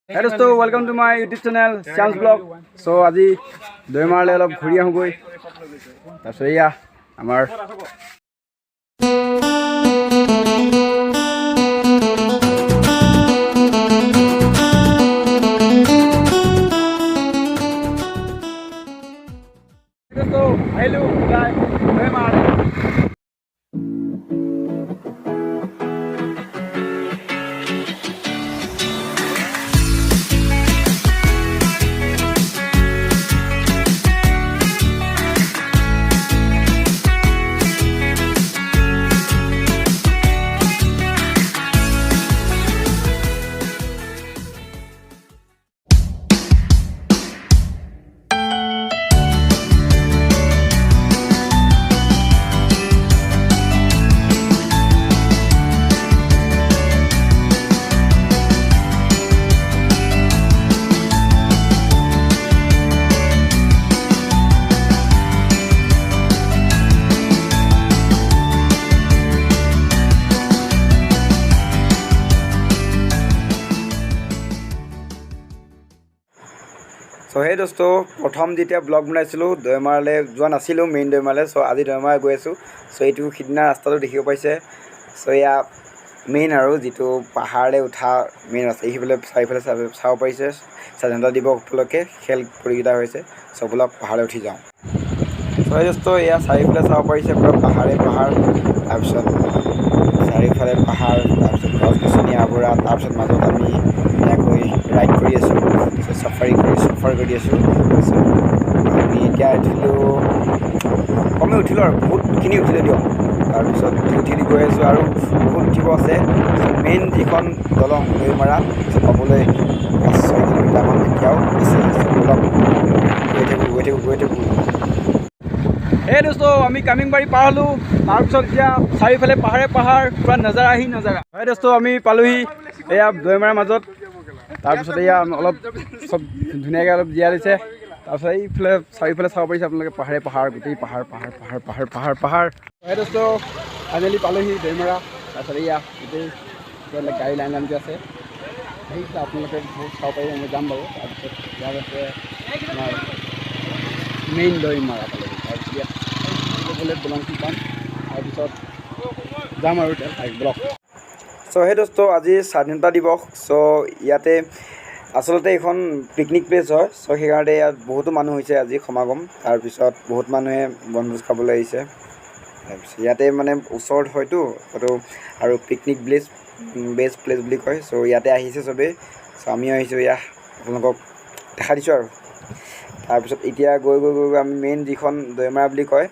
Hey dosto, welcome to my YouTube channel, Sam's Vlog. So আজি দৈমাৰলে অলপ ঘূৰি আহোগৈ তাৰপিছত এয়া আমাৰ dosto আহিলো গাই দৈমাৰ So hey dosto, প্ৰথম যেতিয়া ব্লগ বনাইছিলো দৈমাৰলে যোৱা নাছিলো মেইন দৈমাৰলে সো আজি দৈমাৰ গৈ আছো সো এইটো খিদিনা ৰাস্তাটো দেখিব পাইছে সো ইয়া মেইন আৰু যেটো পাহাৰলে উঠা মেইন আছে এইফালে চাইফালে চাব পাইছে স্বাধীনতা দিৱস উপলক্ষে খেল প্ৰতিযোগিতা হৈছে সো ব্লগ পাহাৰলে উঠি যাওঁ সো hey dosto ইয়া চাইফালে চাব পাইছে পুৰা পাহাৰে পাহাৰ তাৰপিছত চাৰিফালে পাহাৰ তাৰপিছত গছ-গছনি আৱৰা তাৰপিছত মাজত আমি ইয়াকৈ ৰাইড কৰি আছো सफारी কৰি আছো আমি এতিয়া কমে উঠিলো আৰু বহুতখিনি উঠিলে দিয়ক তাৰপিছত উঠি গৈ আছো আৰু বহুত উঠিব আছে মেইন যিখন দলং দৈমাৰা পাবলৈ 5-6 কিলোমিটাৰমান এতিয়াও আছে গৈ থাকো এই দোস্তো আমি কামিংবাৰী পাৰ হলো তাৰপিছত এতিয়া চাৰিফালে পাহাৰে পাহাৰ পুৰা নজাৰা আহি নজাৰা হয় দোস্তো আমি পালোহি এয়া দৈমাৰাৰ মাজত তাৰপিছত এয়া অলপ সব ধুনীয়াকৈ অলপ জীয়াই দিছে তাৰপিছত এইফালে চাৰিফালে চাব পাৰিছে আপোনালোকে পাহাৰে পাহাৰ গোটেই পাহাৰ পাহাৰ পাহাৰ পাহাৰ পাহাৰ পাহাৰ হয় দোস্তো ফাইনেলি পালোহি দৈমাৰা তাৰপিছত এয়া গোটেই গাড়ী লাইন লাইনকৈ আছে আহিছে আপোনালোকে বহুত চাব পাৰিব মই যাম বাৰু তাৰপিছত ইয়াত আছে আমাৰ মেইন দৈমাৰা পালেহি তাৰপিছত ইয়াত গ'লে দলংখন পাম তাৰপিছত যাম আৰু ব্লগ সো hey dosto আজি স্বাধীনতা দিৱস সো ইয়াতে আসলতে এখন পিকনিক প্লেস হয় সো সেইকাৰণে ইয়াত বহুতো মানুহ হৈছে আজি সমাগম তাৰপিছত বহুত মানুহে বনভোজ খাবলৈ আহিছে তাৰপিছত ইয়াতে মানে ওচৰত হয়তো আৰু পিকনিক বেষ্ট প্লেস বুলি কয় সো ইয়াতে আহিছে সবে সো আমি আহিছো ইয়া আপোনালোকক দেখা দিছো আৰু তাৰপিছত এতিয়া গৈ আমি মেইন যিখন দৈমাৰা বুলি কয়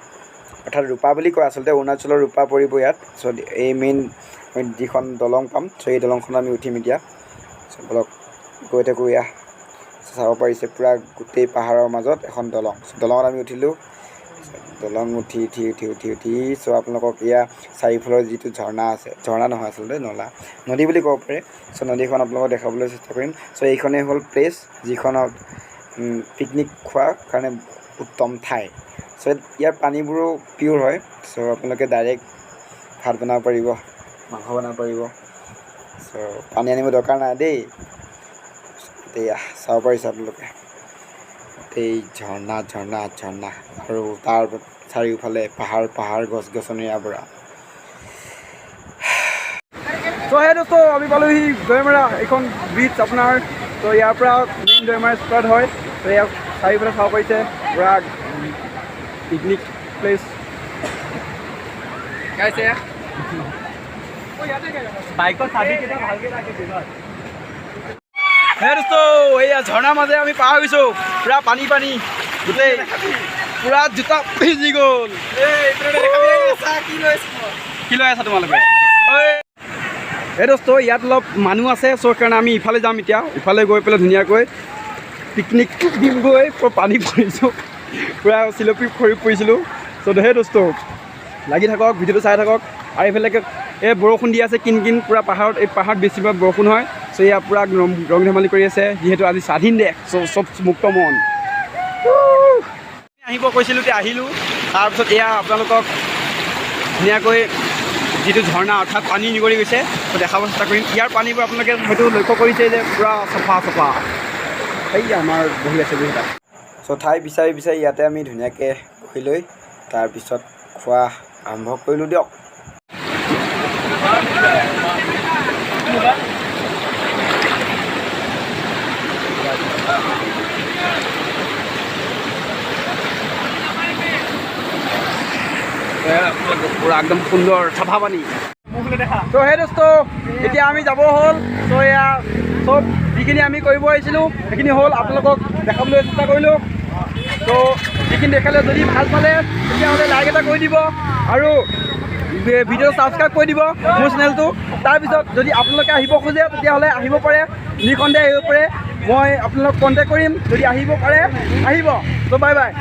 অৰ্থাৎ ৰূপা বুলি কয় আসলতে অৰুণাচলৰ ৰূপা পৰিব ইয়াত সো এই মেইন যিখন দলং পাম সো এই দলংখন আমি উঠিম এতিয়া সো ব্লক গৈ থাকো ইয়া চাব পাৰিছে পুৰা গোটেই পাহাৰৰ মাজত এখন দলং দলঙত আমি উঠিলো দলং উঠি সো আপোনালোকক ইয়া চাৰিফালৰ যিটো ঝৰ্ণা আছে ঝৰ্ণা নহয় আচলতে নদী বুলি ক'ব পাৰে সো নদীখন আপোনালোকক দেখাবলৈ চেষ্টা কৰিম সো এইখনেই হ'ল প্লেচ যিখনত পিকনিক খোৱাৰ কাৰণে উত্তম ঠাই সো ইয়াৰ পানীবোৰো পিয়'ৰ হয় সো আপোনালোকে ডাইৰেক্ট ভাত বনাব পাৰিব মাংস বনাব পাৰিব সো পানী আনিব দৰকাৰ নাই দেই এতিয়া চাব পাৰিছে আপোনালোকে এই ঝৰ্ণা আৰু তাৰ চাৰিওফালে পাহাৰ গছ-গছনি আৱৰা সো hey dosto আমি পালোহি দৈমাৰা এখন ব্ৰিজ আপোনাৰ তো ইয়াৰ পৰা মেইন দৈমাৰা ষ্টাৰ্ট হয় তো ইয়াৰ চাৰিওফালে চাব পাৰিছে পুৰা পিকনিক প্লেচ গাইছে বাইকৰ চাবি কেইটা ভালকৈ ৰাখি দিবা হে দোস্তো এয়া ঝৰ্ণাৰ মাজে আমি পাৰ হৈছোঁ পুৰা পানী গোটেই পুৰা জোতা ভিজি গ'ল কি লৈ আছা তোমালোকে হে দোস্তো ইয়াত অলপ মানুহ আছে চ' কাৰণে আমি ইফালে যাম এতিয়া ইফালে গৈ পেলাই ধুনীয়াকৈ পিকনিক দিমগৈ পুৰা পানী পৰিছোঁ পুৰা চিলপি খৰি পৰিছিলোঁ চ' হে দোস্তো লাগি থাকক ভিডিঅ'টো চাই থাকক আৰু এইফালে এই বৰষুণ দি আছে কিন পুৰা পাহাৰত বেছিভাগ বৰষুণ হয় চ' এয়া পুৰা ৰং ধেমালি কৰি আছে যিহেতু আজি স্বাধীন দেশ চব মুক্ত মন আহিব কৈছিলোঁ এতিয়া আহিলোঁ তাৰপিছত এয়া আপোনালোকক ধুনীয়াকৈ যিটো ঝৰ্ণা অৰ্থাৎ পানী নিগৰি গৈছে তো দেখাব চেষ্টা কৰিম। ইয়াৰ পানীবোৰ আপোনালোকে হয়তো লক্ষ্য কৰিছে যে পূৰা চাফা এই আমাৰ বহি আছে বিহুতাত। চ' ঠাই বিচাৰি ইয়াতে আমি ধুনীয়াকৈ বহি লৈ তাৰপিছত খোৱা আৰম্ভ কৰিলোঁ দিয়ক। পুৰা একদম সুন্দৰ চাফা পানী। তো সেই দোস্ত এতিয়া আমি যাব হ'ল। তো এয়া চব যিখিনি আমি কৰিব আহিছিলোঁ সেইখিনি হ'ল, আপোনালোকক দেখাবলৈ চেষ্টা কৰিলোঁ। তো যিখিনি দেখালে যদি ভাল পালে তেতিয়াহ'লে লাইক এটা কৰি দিব আৰু ভিডিঅ' ছাবস্ক্ৰাইব কৰি দিব মোৰ চেনেলটো। তাৰপিছত যদি আপোনালোকে আহিব খোজে তেতিয়াহ'লে আহিব পাৰে, নিঃসন্দেহে আহিব পাৰে। মই আপোনালোকক কণ্টেক্ট কৰিম, যদি আহিব পাৰে আহিব। তো বাই বাই।